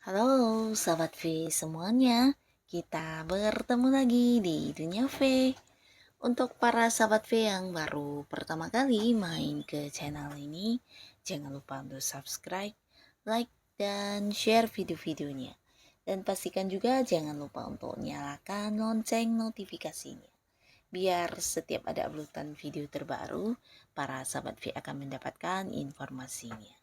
Halo Sobat V semuanya, kita bertemu lagi di Dunia V. Untuk para Sobat V yang baru pertama kali main ke channel ini, jangan lupa untuk subscribe, like, dan share video-videonya. Dan pastikan juga jangan lupa untuk nyalakan lonceng notifikasinya. Biar setiap ada uploadan video terbaru, para Sobat V akan mendapatkan informasinya.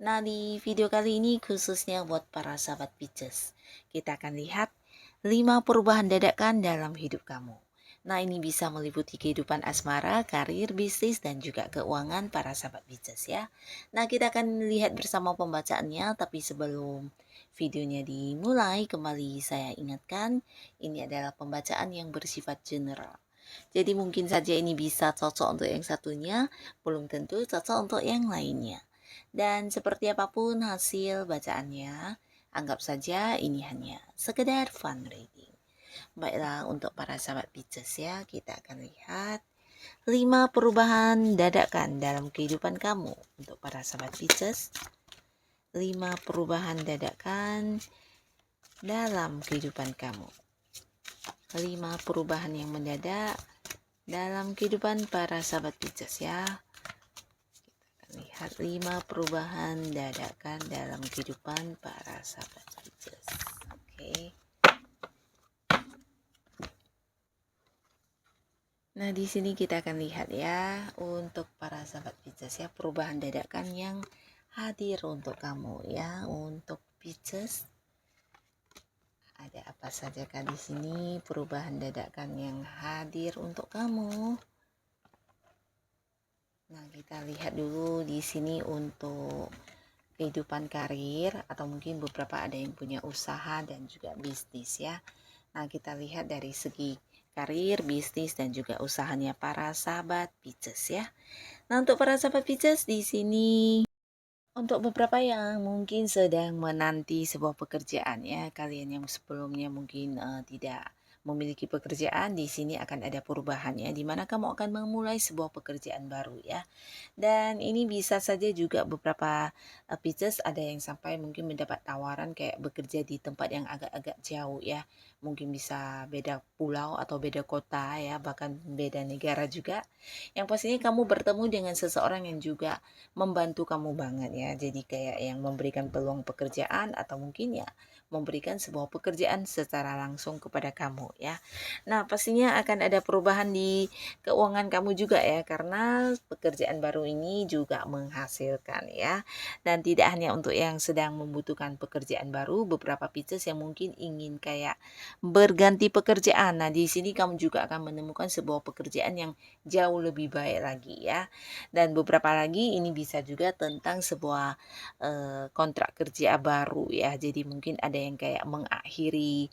Nah, di video kali ini khususnya buat para sahabat Pisces, kita akan lihat 5 perubahan dadakan dalam hidup kamu. Nah, ini bisa meliputi kehidupan asmara, karir, bisnis, dan juga keuangan para sahabat Pisces ya. Nah, kita akan lihat bersama pembacaannya, tapi sebelum videonya dimulai, kembali saya ingatkan, ini adalah pembacaan yang bersifat general. Jadi mungkin saja ini bisa cocok untuk yang satunya, belum tentu cocok untuk yang lainnya. Dan seperti apapun hasil bacaannya, anggap saja ini hanya sekedar fun reading. Baiklah, untuk para sahabat Pisces ya, kita akan lihat 5 perubahan dadakan dalam kehidupan kamu. Untuk para sahabat Pisces, 5 perubahan dadakan dalam kehidupan kamu. 5 perubahan yang mendadak dalam kehidupan para sahabat Pisces ya. Lihat 5 perubahan dadakan dalam kehidupan para sahabat Pisces. Oke. Nah, di sini kita akan lihat ya untuk para sahabat Pisces ya, perubahan dadakan yang hadir untuk kamu ya. Untuk Pisces ada apa saja kah di sini perubahan dadakan yang hadir untuk kamu? Nah, kita lihat dulu di sini untuk kehidupan karir, atau mungkin beberapa ada yang punya usaha dan juga bisnis ya. Nah, kita lihat dari segi karir, bisnis, dan juga usahanya para sahabat Pisces ya. Nah, untuk para sahabat Pisces di sini, untuk beberapa yang mungkin sedang menanti sebuah pekerjaan ya, kalian yang sebelumnya mungkin tidak memiliki pekerjaan, di sini akan ada perubahannya, di mana kamu akan memulai sebuah pekerjaan baru ya. Dan ini bisa saja juga beberapa Pisces ada yang sampai mungkin mendapat tawaran kayak bekerja di tempat yang agak-agak jauh ya. Mungkin bisa beda pulau atau beda kota ya, bahkan beda negara juga. Yang pastinya kamu bertemu dengan seseorang yang juga membantu kamu banget ya. Jadi kayak yang memberikan peluang pekerjaan atau mungkin ya memberikan sebuah pekerjaan secara langsung kepada kamu ya. Nah, pastinya akan ada perubahan di keuangan kamu juga ya, karena pekerjaan baru ini juga menghasilkan ya. Dan tidak hanya untuk yang sedang membutuhkan pekerjaan baru, beberapa Pisces yang mungkin ingin kayak berganti pekerjaan. Nah, di sini kamu juga akan menemukan sebuah pekerjaan yang jauh lebih baik lagi ya. Dan beberapa lagi ini bisa juga tentang sebuah kontrak kerja baru ya. Jadi mungkin ada yang kayak mengakhiri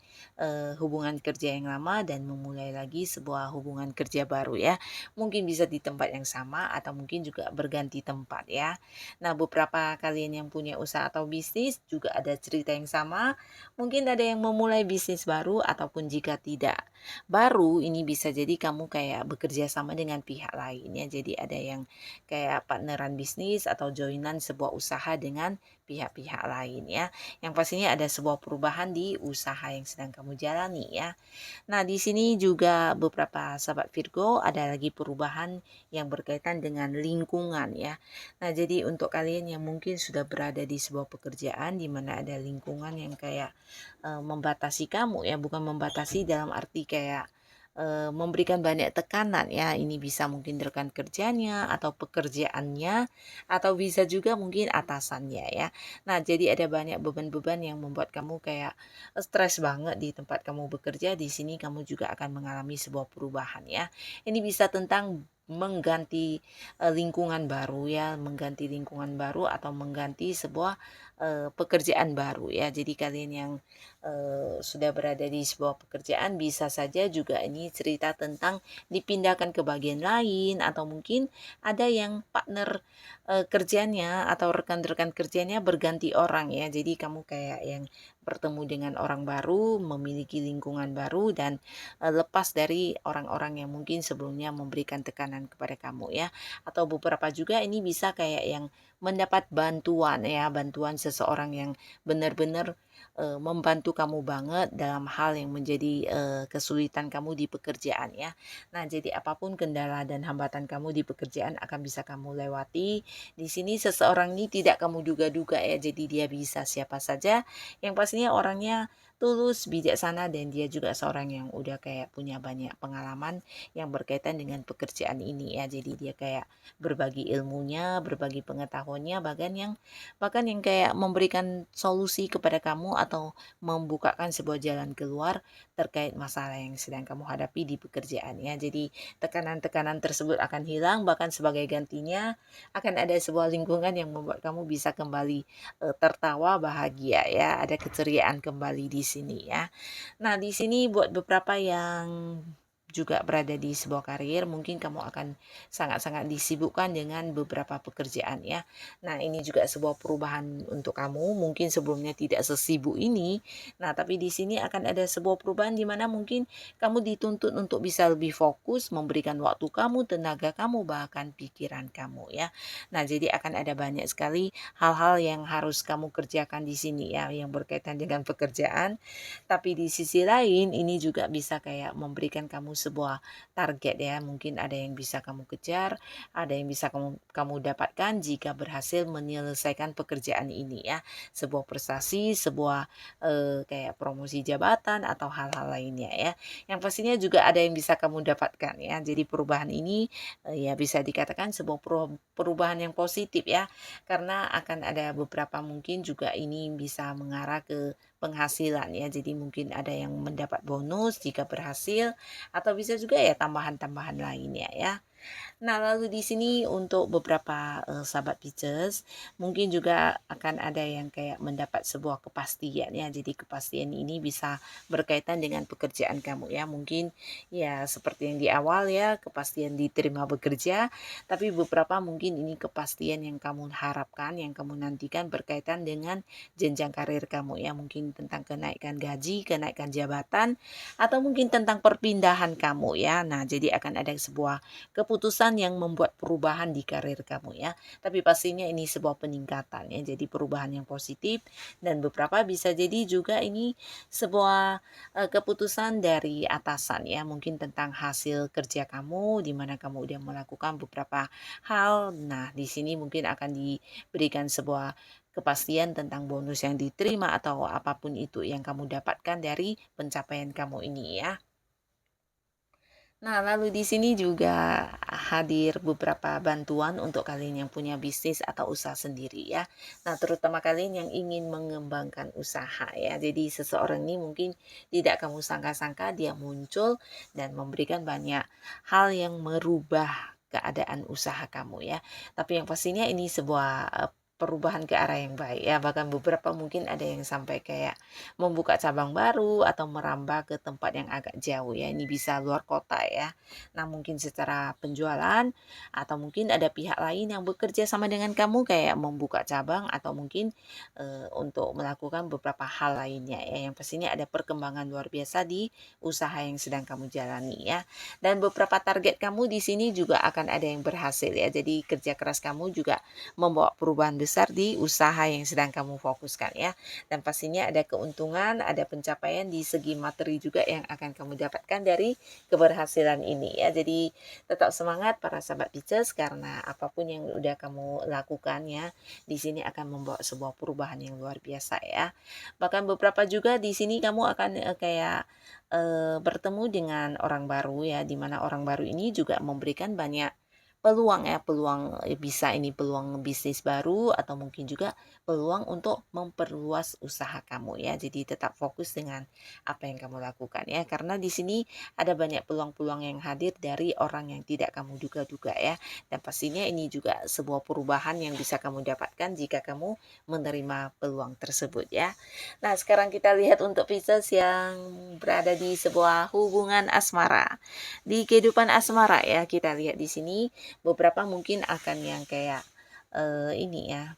hubungan kerja yang lama dan memulai lagi sebuah hubungan kerja baru ya. Mungkin bisa di tempat yang sama atau mungkin juga berganti tempat ya. Nah, beberapa kalian yang punya usaha atau bisnis juga ada cerita yang sama. Mungkin ada yang memulai bisnis baru, ataupun jika tidak baru, ini bisa jadi kamu kayak bekerja sama dengan pihak lain ya. Jadi ada yang kayak partneran bisnis atau joinan sebuah usaha dengan pihak-pihak lain ya. Yang pastinya ada sebuah perubahan di usaha yang sedang kamu jalani ya. Nah, di sini juga beberapa sahabat Virgo ada lagi perubahan yang berkaitan dengan lingkungan ya. Nah, jadi untuk kalian yang mungkin sudah berada di sebuah pekerjaan di mana ada lingkungan yang kayak membatasi kamu ya, bukan membatasi dalam arti kayak memberikan banyak tekanan ya. Ini bisa mungkin rekan kerjanya atau pekerjaannya, atau bisa juga mungkin atasannya ya. Nah, jadi ada banyak beban-beban yang membuat kamu kayak stres banget di tempat kamu bekerja. Di sini kamu juga akan mengalami sebuah perubahan ya. Ini bisa tentang mengganti lingkungan baru ya, mengganti lingkungan baru atau mengganti sebuah pekerjaan baru ya. Jadi kalian yang sudah berada di sebuah pekerjaan bisa saja juga ini cerita tentang dipindahkan ke bagian lain, atau mungkin ada yang partner kerjanya atau rekan-rekan kerjanya berganti orang ya. Jadi kamu kayak yang bertemu dengan orang baru, memiliki lingkungan baru, dan lepas dari orang-orang yang mungkin sebelumnya memberikan tekanan kepada kamu ya. Atau beberapa juga ini bisa kayak yang mendapat bantuan ya, bantuan seseorang yang benar-benar membantu kamu banget dalam hal yang menjadi kesulitan kamu di pekerjaan ya. Nah, jadi apapun kendala dan hambatan kamu di pekerjaan akan bisa kamu lewati. Di sini seseorang ini tidak kamu duga-duga ya, jadi dia bisa siapa saja. Yang pastinya orangnya tulus, bijaksana, dan dia juga seorang yang udah kayak punya banyak pengalaman yang berkaitan dengan pekerjaan ini ya. Jadi dia kayak berbagi ilmunya, berbagi pengetahuannya, bahkan yang kayak memberikan solusi kepada kamu atau membukakan sebuah jalan keluar terkait masalah yang sedang kamu hadapi di pekerjaan ya. Jadi tekanan-tekanan tersebut akan hilang, bahkan sebagai gantinya akan ada sebuah lingkungan yang membuat kamu bisa kembali tertawa bahagia ya, ada keceriaan kembali di sini ya. Nah, di sini buat beberapa yang juga berada di sebuah karir, mungkin kamu akan sangat-sangat disibukkan dengan beberapa pekerjaan ya. Nah, ini juga sebuah perubahan untuk kamu, mungkin sebelumnya tidak sesibuk ini. Nah, tapi di sini akan ada sebuah perubahan di mana mungkin kamu dituntut untuk bisa lebih fokus, memberikan waktu kamu, tenaga kamu, bahkan pikiran kamu ya. Nah, jadi akan ada banyak sekali hal-hal yang harus kamu kerjakan di sini ya, yang berkaitan dengan pekerjaan. Tapi di sisi lain ini juga bisa kayak memberikan kamu sebuah target ya. Mungkin ada yang bisa kamu kejar, ada yang bisa kamu dapatkan jika berhasil menyelesaikan pekerjaan ini ya. Sebuah prestasi, sebuah kayak promosi jabatan atau hal-hal lainnya ya. Yang pastinya juga ada yang bisa kamu dapatkan ya. Jadi perubahan ini ya bisa dikatakan sebuah perubahan yang positif ya. Karena akan ada beberapa mungkin juga ini bisa mengarah ke penghasilan ya. Jadi mungkin ada yang mendapat bonus jika berhasil, atau bisa juga ya tambahan-tambahan lainnya ya. Nah, lalu di sini untuk beberapa sahabat Pisces, mungkin juga akan ada yang kayak mendapat sebuah kepastian ya. Jadi kepastian ini bisa berkaitan dengan pekerjaan kamu ya. Mungkin ya seperti yang di awal ya, kepastian diterima bekerja, tapi beberapa mungkin ini kepastian yang kamu harapkan, yang kamu nantikan berkaitan dengan jenjang karir kamu ya. Mungkin tentang kenaikan gaji, kenaikan jabatan, atau mungkin tentang perpindahan kamu ya. Nah, jadi akan ada sebuah keputusan yang membuat perubahan di karir kamu ya. Tapi pastinya ini sebuah peningkatan ya. Jadi perubahan yang positif, dan beberapa bisa jadi juga ini sebuah keputusan dari atasan ya. Mungkin tentang hasil kerja kamu di mana kamu udah melakukan beberapa hal. Nah, di sini mungkin akan diberikan sebuah kepastian tentang bonus yang diterima atau apapun itu yang kamu dapatkan dari pencapaian kamu ini ya. Nah, lalu di sini juga hadir beberapa bantuan untuk kalian yang punya bisnis atau usaha sendiri ya. Nah, terutama kalian yang ingin mengembangkan usaha ya. Jadi seseorang ini mungkin tidak kamu sangka-sangka dia muncul dan memberikan banyak hal yang merubah keadaan usaha kamu ya. Tapi yang pastinya ini sebuah perubahan ke arah yang baik ya. Bahkan beberapa mungkin ada yang sampai kayak membuka cabang baru atau merambah ke tempat yang agak jauh ya. Ini bisa luar kota ya. Nah, mungkin secara penjualan, atau mungkin ada pihak lain yang bekerja sama dengan kamu kayak membuka cabang, atau mungkin untuk melakukan beberapa hal lainnya ya. Yang pastinya ada perkembangan luar biasa di usaha yang sedang kamu jalani ya. Dan beberapa target kamu di sini juga akan ada yang berhasil ya. Jadi kerja keras kamu juga membawa perubahan besar di usaha yang sedang kamu fokuskan ya. Dan pastinya ada keuntungan, ada pencapaian di segi materi juga yang akan kamu dapatkan dari keberhasilan ini ya. Jadi tetap semangat para sahabat Pisces, karena apapun yang udah kamu lakukan ya, di sini akan membawa sebuah perubahan yang luar biasa ya. Bahkan beberapa juga di sini kamu akan kayak bertemu dengan orang baru ya, dimana orang baru ini juga memberikan banyak peluang ya, peluang bisa ini peluang bisnis baru atau mungkin juga peluang untuk memperluas usaha kamu ya. Jadi tetap fokus dengan apa yang kamu lakukan ya. Karena di sini ada banyak peluang-peluang yang hadir dari orang yang tidak kamu duga-duga ya. Dan pastinya ini juga sebuah perubahan yang bisa kamu dapatkan jika kamu menerima peluang tersebut ya. Nah, sekarang kita lihat untuk Pisces yang berada di sebuah hubungan asmara. Di kehidupan asmara ya, kita lihat di sini beberapa mungkin akan yang kayak ini ya,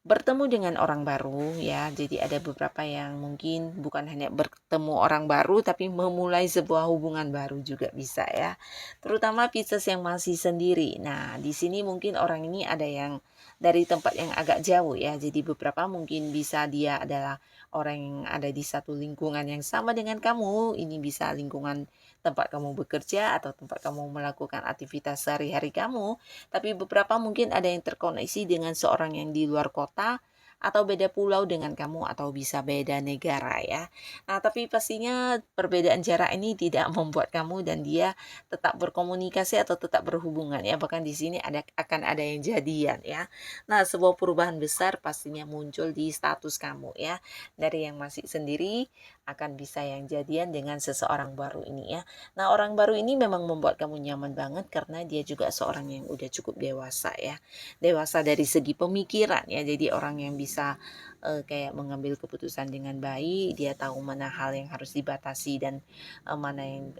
bertemu dengan orang baru ya. Jadi ada beberapa yang mungkin bukan hanya bertemu orang baru tapi memulai sebuah hubungan baru juga bisa ya. Terutama Pisces yang masih sendiri. Nah, di sini mungkin orang ini ada yang dari tempat yang agak jauh ya. Jadi beberapa mungkin bisa dia adalah orang yang ada di satu lingkungan yang sama dengan kamu. Ini bisa lingkungan tempat kamu bekerja atau tempat kamu melakukan aktivitas sehari-hari kamu. Tapi beberapa mungkin ada yang terkoneksi dengan seorang yang di luar kota atau beda pulau dengan kamu atau bisa beda negara ya. Nah, tapi pastinya perbedaan jarak ini tidak membuat kamu dan dia tetap berkomunikasi atau tetap berhubungan ya. Bahkan di sini akan ada yang jadian ya. Nah, sebuah perubahan besar pastinya muncul di status kamu ya. Dari yang masih sendiri akan bisa yang jadian dengan seseorang baru ini ya. Nah, orang baru ini memang membuat kamu nyaman banget karena dia juga seorang yang udah cukup dewasa ya. Dewasa dari segi pemikiran ya. Jadi orang yang bisa kayak mengambil keputusan dengan baik, dia tahu mana hal yang harus dibatasi dan mana yang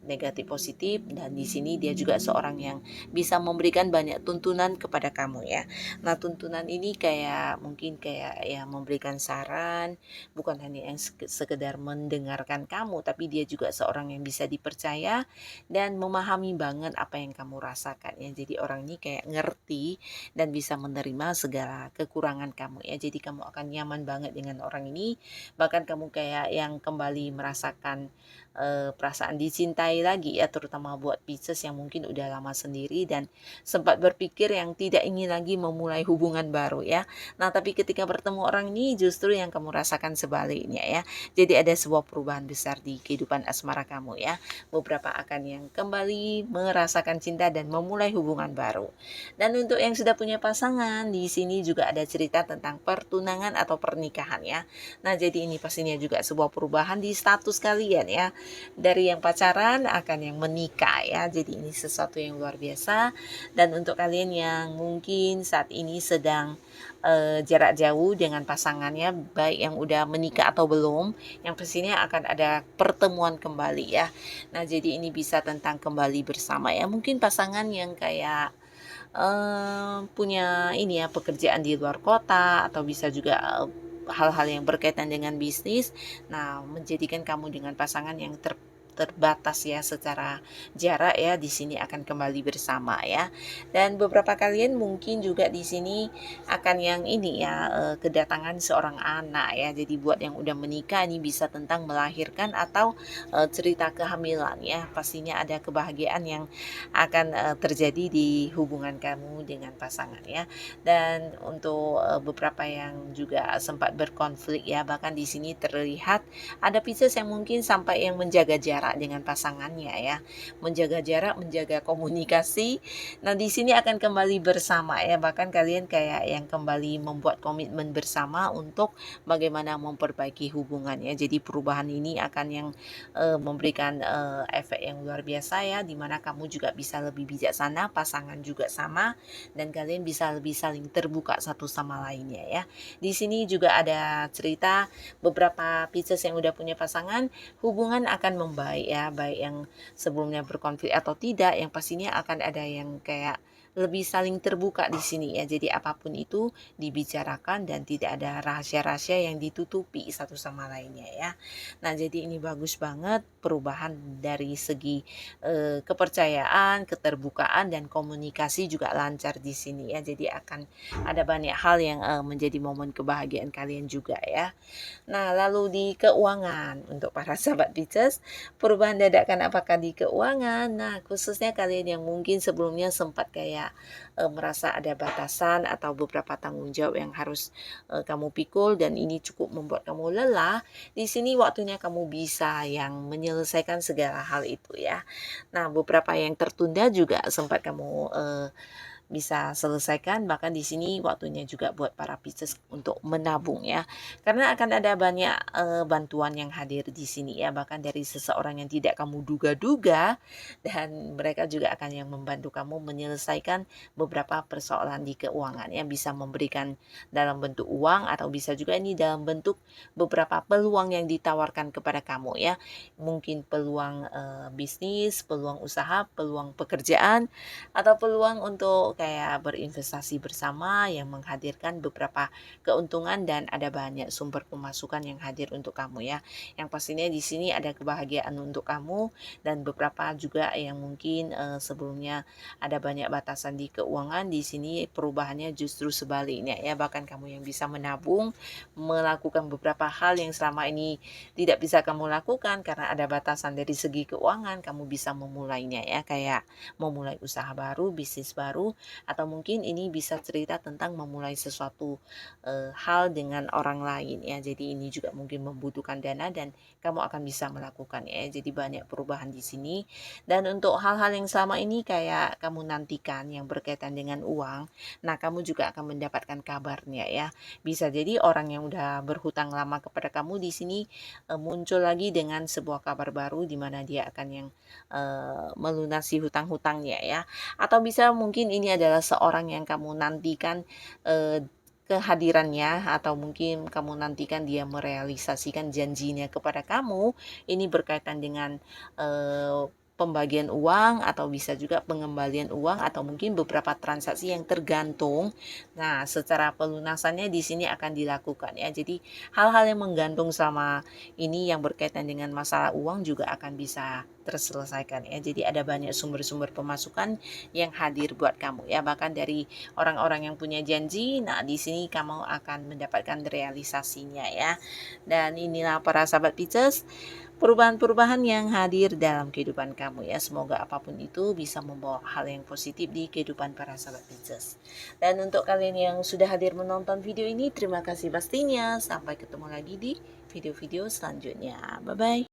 negatif positif, dan di sini dia juga seorang yang bisa memberikan banyak tuntunan kepada kamu ya. Nah, tuntunan ini kayak mungkin kayak ya memberikan saran, bukan hanya yang sekedar mendengarkan kamu, tapi dia juga seorang yang bisa dipercaya dan memahami banget apa yang kamu rasakan ya. Jadi orang ini kayak ngerti dan bisa menerima segala kekurangan kamu ya. Jadi kamu akan nyaman banget dengan orang ini, bahkan kamu kayak yang kembali merasakan perasaan dicintai lagi ya, terutama buat Pisces yang mungkin udah lama sendiri dan sempat berpikir yang tidak ingin lagi memulai hubungan baru ya. Nah, tapi ketika bertemu orang ini justru yang kamu rasakan sebaliknya ya. Jadi ada sebuah perubahan besar di kehidupan asmara kamu ya. Beberapa akan yang kembali merasakan cinta dan memulai hubungan baru. Dan untuk yang sudah punya pasangan, di sini juga ada cerita tentang pertunangan atau pernikahan ya. Nah, jadi ini pastinya juga sebuah perubahan di status kalian ya. Dari yang pacaran akan yang menikah ya. Jadi ini sesuatu yang luar biasa. Dan untuk kalian yang mungkin saat ini sedang jarak jauh dengan pasangannya, baik yang udah menikah atau belum, yang pastinya akan ada pertemuan kembali ya. Nah, jadi ini bisa tentang kembali bersama ya. Mungkin pasangan yang kayak punya ini ya, pekerjaan di luar kota atau bisa juga hal-hal yang berkaitan dengan bisnis. Nah, menjadikan kamu dengan pasangan yang terbatas ya secara jarak ya, di sini akan kembali bersama ya. Dan beberapa kalian mungkin juga di sini akan yang ini ya, kedatangan seorang anak ya. Jadi buat yang udah menikah ini bisa tentang melahirkan atau cerita kehamilan ya. Pastinya ada kebahagiaan yang akan terjadi di hubungan kamu dengan pasangan ya. Dan untuk beberapa yang juga sempat berkonflik ya, bahkan di sini terlihat ada Pisces yang mungkin sampai yang menjaga jarak dengan pasangannya ya, menjaga jarak, menjaga komunikasi. Nah, di sini akan kembali bersama ya, bahkan kalian kayak yang kembali membuat komitmen bersama untuk bagaimana memperbaiki hubungan ya. Jadi perubahan ini akan yang memberikan efek yang luar biasa ya, dimana kamu juga bisa lebih bijaksana, pasangan juga sama, dan kalian bisa lebih saling terbuka satu sama lainnya ya. Di sini juga ada cerita beberapa Pisces yang udah punya pasangan, hubungan akan membaik ya, baik yang sebelumnya berkonflik atau tidak, yang pastinya akan ada yang kayak lebih saling terbuka di sini ya. Jadi apapun itu dibicarakan dan tidak ada rahasia-rahasia yang ditutupi satu sama lainnya ya. Nah, jadi ini bagus banget perubahan dari segi kepercayaan, keterbukaan dan komunikasi juga lancar di sini ya. Jadi akan ada banyak hal yang menjadi momen kebahagiaan kalian juga ya. Nah, lalu di keuangan untuk para sahabat Pisces, perubahan dadakan apakah di keuangan? Nah, khususnya kalian yang mungkin sebelumnya sempat kayak kayak merasa ada batasan atau beberapa tanggung jawab yang harus kamu pikul dan ini cukup membuat kamu lelah, di sini waktunya kamu bisa yang menyelesaikan segala hal itu ya. Nah, beberapa yang tertunda juga sempat kamu bisa selesaikan, bahkan di sini waktunya juga buat para Pisces untuk menabung ya. Karena akan ada banyak bantuan yang hadir di sini ya, bahkan dari seseorang yang tidak kamu duga-duga dan mereka juga akan yang membantu kamu menyelesaikan beberapa persoalan di keuangan yang bisa memberikan dalam bentuk uang atau bisa juga ini dalam bentuk beberapa peluang yang ditawarkan kepada kamu ya. Mungkin peluang bisnis, peluang usaha, peluang pekerjaan atau peluang untuk kayak berinvestasi bersama yang menghadirkan beberapa keuntungan dan ada banyak sumber pemasukan yang hadir untuk kamu ya. Yang pastinya di sini ada kebahagiaan untuk kamu dan beberapa juga yang mungkin sebelumnya ada banyak batasan di keuangan, di sini perubahannya justru sebaliknya ya. Bahkan kamu yang bisa menabung, melakukan beberapa hal yang selama ini tidak bisa kamu lakukan karena ada batasan dari segi keuangan, kamu bisa memulainya ya, kayak memulai usaha baru, bisnis baru, atau mungkin ini bisa cerita tentang memulai sesuatu hal dengan orang lain ya. Jadi ini juga mungkin membutuhkan dana dan kamu akan bisa melakukan ya. Jadi banyak perubahan di sini. Dan untuk hal-hal yang selama ini kayak kamu nantikan yang berkaitan dengan uang, nah kamu juga akan mendapatkan kabarnya ya. Bisa jadi orang yang udah berhutang lama kepada kamu di sini muncul lagi dengan sebuah kabar baru di mana dia akan yang melunasi hutang-hutangnya ya. Atau bisa mungkin ini adalah seorang yang kamu nantikan kehadirannya atau mungkin kamu nantikan dia merealisasikan janjinya kepada kamu. Ini berkaitan dengan pembagian uang atau bisa juga pengembalian uang atau mungkin beberapa transaksi yang tergantung. Nah, secara pelunasannya di sini akan dilakukan ya. Jadi hal-hal yang menggantung sama ini yang berkaitan dengan masalah uang juga akan bisa terselesaikan ya. Jadi ada banyak sumber-sumber pemasukan yang hadir buat kamu ya. Bahkan dari orang-orang yang punya janji, nah di sini kamu akan mendapatkan realisasinya ya. Dan inilah para sahabat Pisces, perubahan-perubahan yang hadir dalam kehidupan kamu ya. Semoga apapun itu bisa membawa hal yang positif di kehidupan para sahabat Pisces. Dan untuk kalian yang sudah hadir menonton video ini, terima kasih pastinya. Sampai ketemu lagi di video-video selanjutnya. Bye-bye.